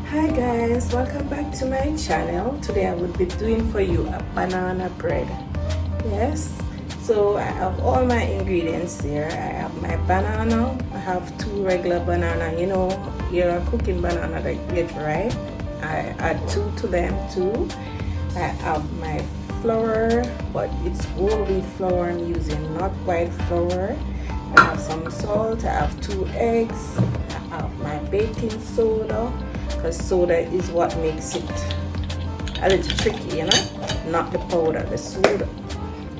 Hi guys, welcome back to my channel. Today I will be doing for you a banana bread. Yes, so I have all my ingredients here. I have my banana. I have two regular banana. You know, you're cooking banana that get ripe. I add two to them too. I have my flour, but it's whole wheat flour I'm using, not white flour. I have some salt. I have 2 eggs. I have my baking soda, because soda is what makes it a little tricky, you know, not the powder, the soda.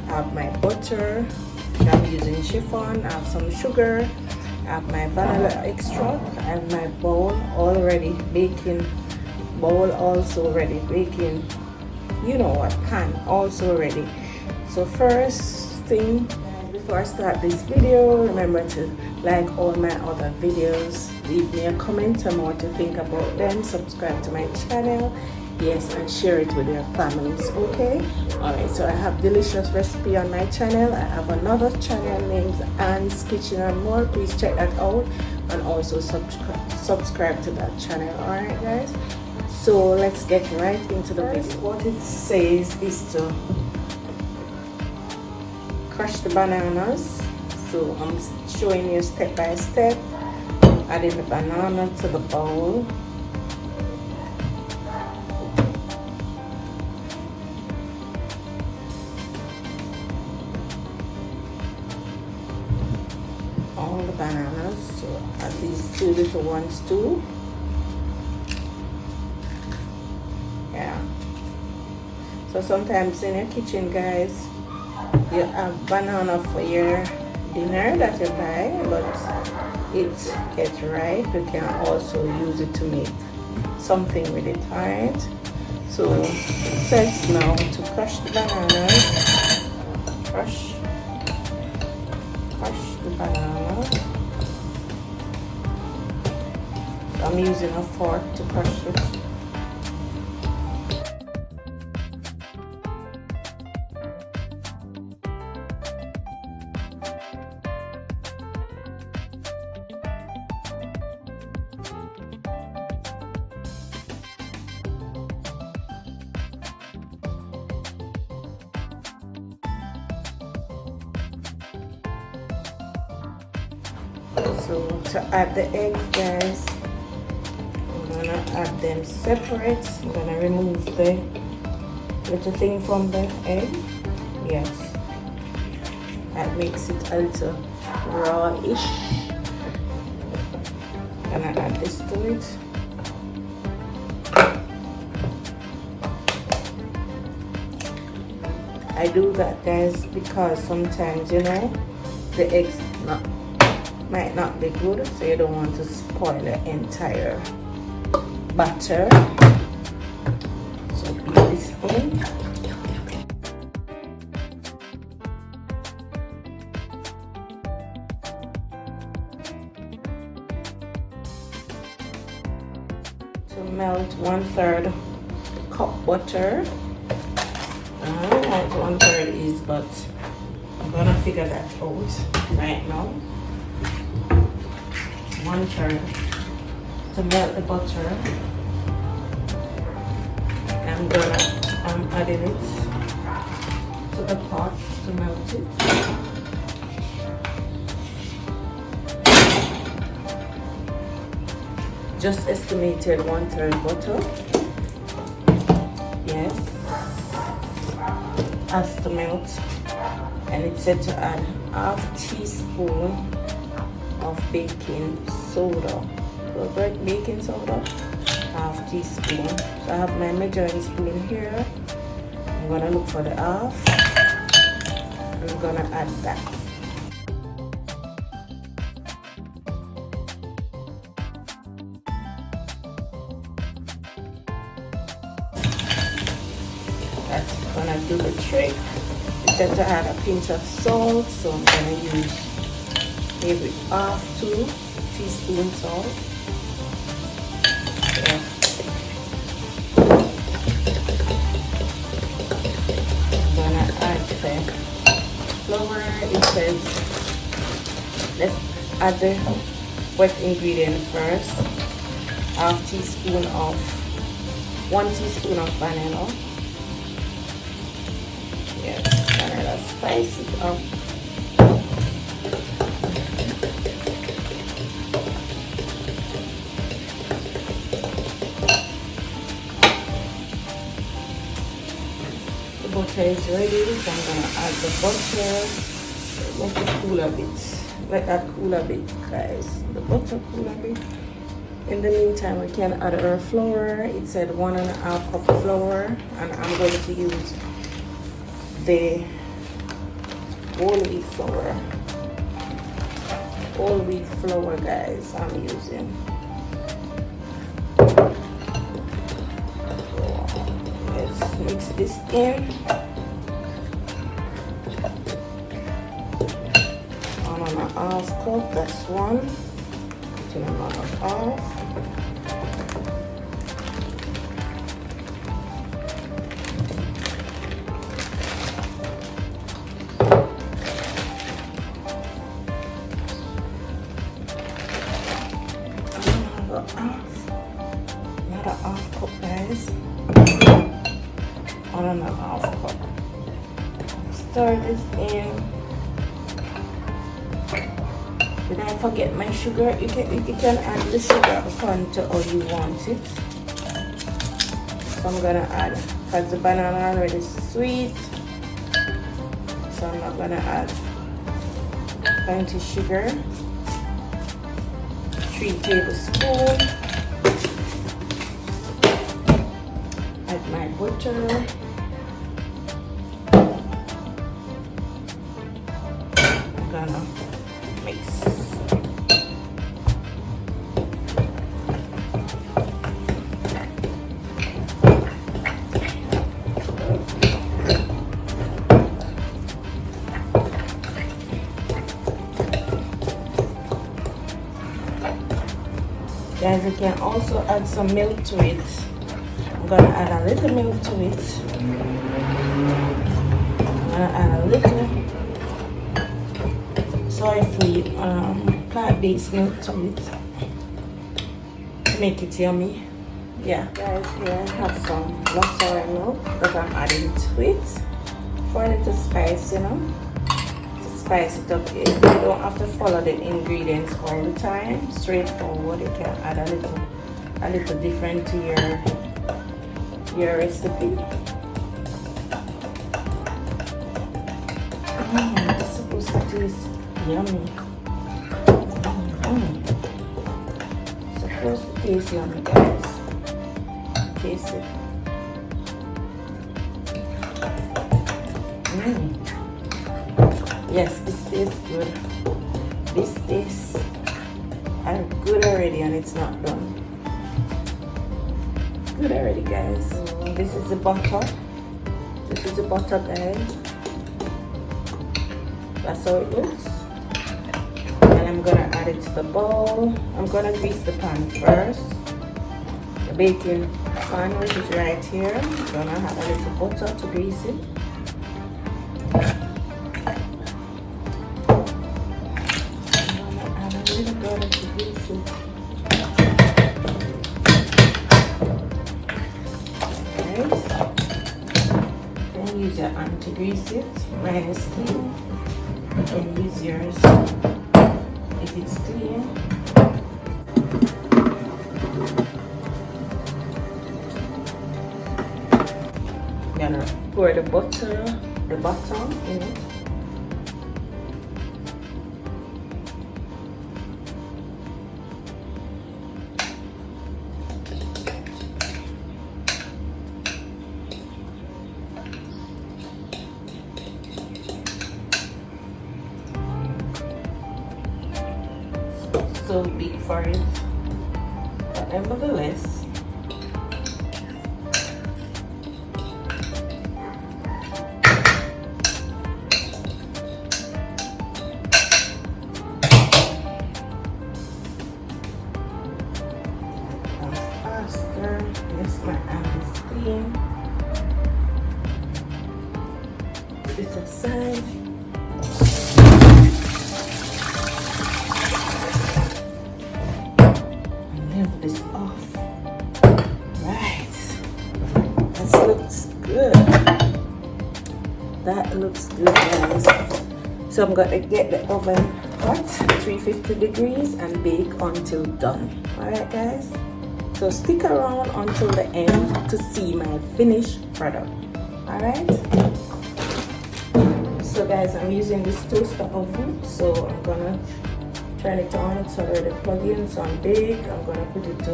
I have my butter. I'm using chiffon. I have some sugar. I have my vanilla extract. I have my bowl already baking bowl, also ready baking, you know what, pan also ready. So first thing, before I start this video, remember to like all my other videos, leave me a comment on what you think about them, subscribe to my channel, yes, and share it with your families. Okay, all right, so I have delicious recipe on my channel. I have another channel named Anne's Kitchen and More. Please check that out, and also subscribe to that channel. All right guys, so let's get right into the video. What it says is to crush the bananas. So I'm showing you step by step, adding the banana to the bowl. All the bananas, so at least 2 little ones too. Yeah. So sometimes in your kitchen, guys, you have banana for your dinner that you buy, but it gets ripe. You can also use it to make something with it. Alright, so it says now to crush the bananas. Crush the banana. I'm using a fork to crush it. So to add the eggs, guys, I'm gonna add them separate. I'm gonna remove the little thing from the egg. Yes, that makes it a little rawish. I'm gonna add this to it. I do that, guys, because sometimes, you know, the eggs might not be good, so you don't want to spoil the entire batter. So beat this in. To melt 1/3 cup butter. I don't know what 1/3 is, but I'm gonna figure that out right now. 1/3 to melt the butter. I'm adding it to the pot to melt it. Just estimated 1/3 butter. Yes, has to melt, and it said to add 1/2 teaspoon of baking soda. Baking soda, 1/2 teaspoon. So I have my measuring spoon here. I'm gonna look for the 1/2. I'm gonna add that. That's gonna do the trick. It's said to add a pinch of salt, so I'm gonna use maybe 2 teaspoons salt. Yeah. I'm gonna add the flour. It says let's add the wet ingredient first. 1 teaspoon of vanilla. Yes, vanilla, spice it up. The butter is ready, so I'm gonna add the butter. Let it cool a bit. Let that cool a bit, guys. The butter cool a bit. In the meantime, we can add our flour. It said 1.5 cup flour, and I'm going to use the whole wheat flour. Whole wheat flour, guys, I'm using. So let's mix this in. 1.5 cup, that's 1. 2.5. Another half cup, guys. 1.5 cup. Stir this in. Did I forget my sugar? You can add the sugar according to how you want it. So I'm gonna add, because the banana already sweet, so I'm not gonna add plenty sugar. 3 tablespoons. Add my butter. I'm gonna mix. Guys, you can also add some milk to it. I'm gonna add a little milk to it. I'm gonna add a little soy-free plant-based milk to it to make it yummy. Yeah, guys, here I have some soy milk that I'm adding to it for a little spice, you know, to spice it up. You don't have to follow the ingredients all the time. Straightforward. You can add a little different to your recipe. It's supposed to taste yummy. It's supposed to taste yummy, guys. Taste it. Yes, this tastes good. This tastes good already, and it's not done. Good already, guys. So this is the butter. This is the butter, guys. That's how it looks. And I'm gonna add it to the bowl. I'm gonna grease the pan first. The baking pan, which is right here. I'm gonna have a little butter to grease it. Then use your hand to grease it. Mine is clean. And use yours if it's clean. I'm gonna pour the butter in it. So big for it, but nevertheless, I'm faster. Yes, my hand is clean. Put this aside. This off. good. That looks good, guys. So I'm gonna get the oven hot, 350 degrees, and bake until done. Alright guys, so stick around until the end to see my finished product. Alright, so guys, I'm using this toaster oven, so I'm gonna turn it on. It's already plugged in, so I'm bake. I'm gonna put it to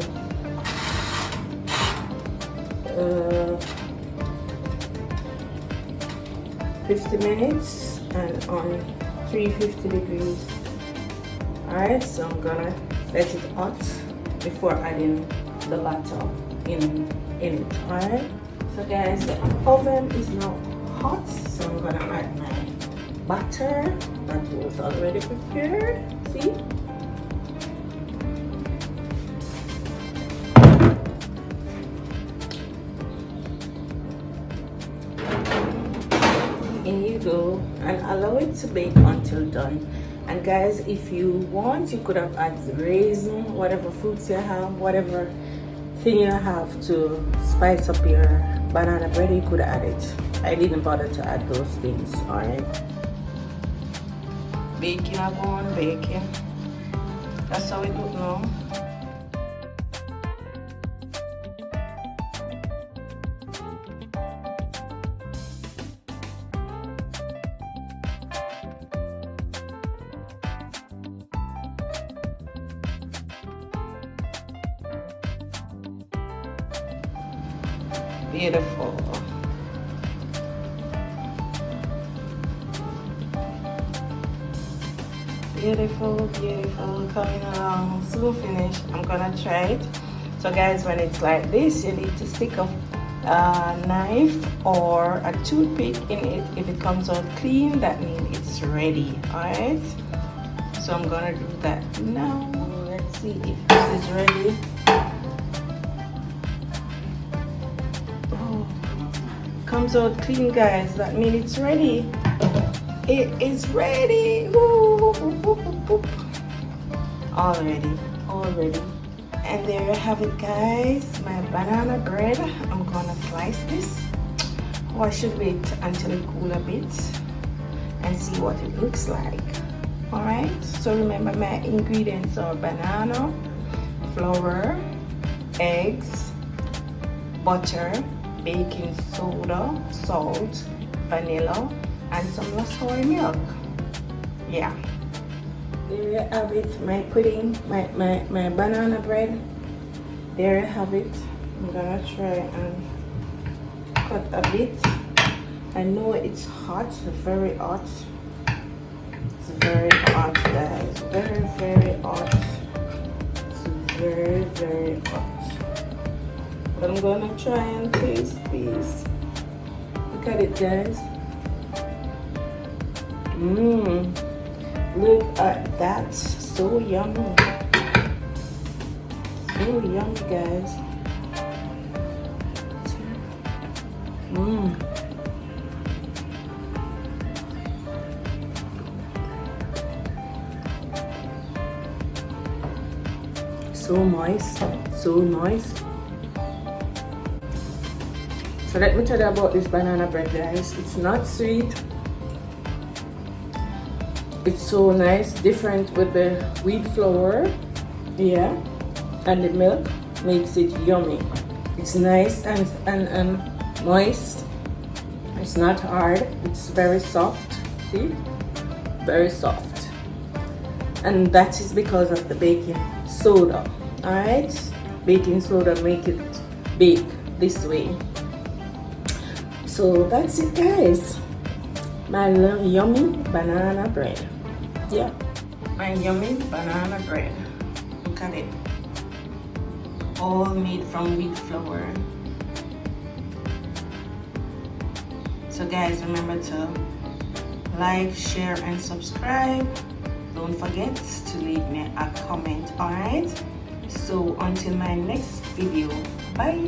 50 minutes and on 350 degrees. Alright, so I'm gonna let it hot before adding the batter in it. Alright, so guys, the oven is now hot, so I'm gonna add my butter that was already prepared. See? In you go, and allow it to bake until done. And guys, if you want, you could have added raisin, whatever fruits you have, whatever thing you have to spice up your banana bread, you could add it. I didn't bother to add those things. Alright, baking, I go on baking. That's how it look now. Beautiful. Beautiful, beautiful. Coming along, soon finished. I'm gonna try it. So guys, when it's like this, you need to stick a knife or a toothpick in it. If it comes out clean, that means it's ready. Alright, so I'm gonna do that now. Let's see if this is ready. Comes out clean, guys, that means it's ready. It is ready. Already. And there you have it, guys, my banana bread. I'm gonna slice this. Oh, I should wait until it cools a bit and see what it looks like. Alright, so remember my ingredients are banana, flour, eggs, butter, baking soda, salt, vanilla, and some soy milk. Yeah. There you have it, my pudding, my banana bread. There you have it. I'm gonna try and cut a bit. I know it's hot, very hot. It's very hot, guys. Very hot. It's very hot. But I'm gonna try and taste these. Look at it, guys. Look at that. So yummy. So yummy, guys. So moist. So nice. So let me tell you about this banana bread, guys. It's not sweet. It's so nice, different with the wheat flour. Yeah, and the milk makes it yummy. It's nice and moist. It's not hard. It's very soft. See, very soft. And that is because of the baking soda. All right, baking soda make it bake this way. So that's it, guys. My yummy banana bread. Yeah, my yummy banana bread. Look at it. All made from wheat flour. So guys, remember to like, share, and subscribe. Don't forget to leave me a comment. Alright, so until my next video, bye.